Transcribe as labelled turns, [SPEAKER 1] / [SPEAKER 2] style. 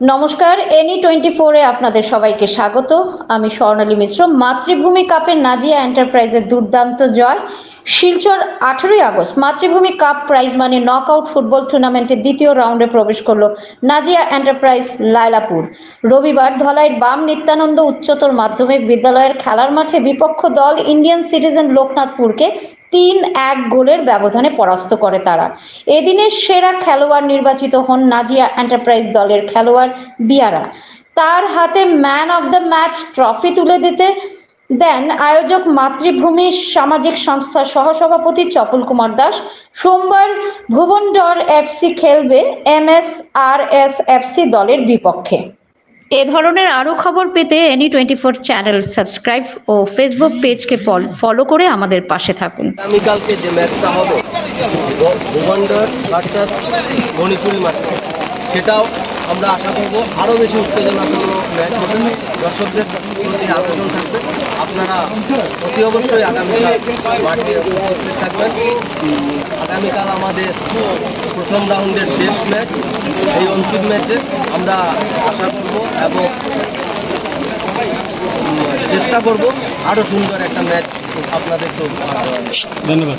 [SPEAKER 1] নমস্কার, এনি 24-এ আপনাদের সবাইকে স্বাগত। আমি স্বর্ণালী মিশ্র। মাতৃভূমি কাপের নাজিয়া এন্টারপ্রাইজের দুর্দান্ত জয়। শিলচর 18ই আগস্ট মাতৃভূমি cup prize money knockout football টুর্নামেন্টের দ্বিতীয় রাউন্ডে প্রবেশ করল নাজিয়া এন্টারপ্রাইজ লায়লাপুর। রবিবার ধলাইয়ের বাম নিত্যানন্দ উচ্চতর মাধ্যমিক বিদ্যালয়ের খেলার মাঠে বিপক্ষ দল ইন্ডিয়ান সিটিজেন লোকনাথপুরকে 3-1 গোলের ব্যবধানে পরাস্ত করে তারা। এদিনের সেরা খেলোয়াড় নির্বাচিত হন নাজিয়া এন্টারপ্রাইজ দলের খেলোয়াড় বিয়ারা। তার হাতে man of the match trophy তুলে দিতে দেন আয়োজক মাতৃভূমি সামাজিক সংস্থার সহসভাপতি চপল কুমার দাস। সোমবার ভুবনডর এফসি খেলবে MSRS FC দলের বিপক্ষে। এ ধরনের আরো খবর পেতে এনি 24 চ্যানেল সাবস্ক্রাইব ও ফেসবুক পেজকে ফলো করে আমাদের পাশে থাকুন।
[SPEAKER 2] আগামীকালকে যে ম্যাচটা হবে ভুবনডর ভার্সাস মণিপুরি মাঠে, সেটাও আমরা আশা করব আরও বেশি উত্তেজনাপূর্ণ ম্যাচ হবে। দর্শকদের প্রতি আকর্ষণ থাকবে। আপনারা অতি অবশ্যই আগামীকাল মাঠে উপস্থিত থাকবেন। আগামীকাল আমাদের প্রথম রাউন্ডের শেষ ম্যাচ। এই অন্তিম ম্যাচে আমরা আশা করব এবং চেষ্টা করব আরও সুন্দর একটা ম্যাচ আপনাদেরকে উপহার দেওয়ার।
[SPEAKER 3] ধন্যবাদ।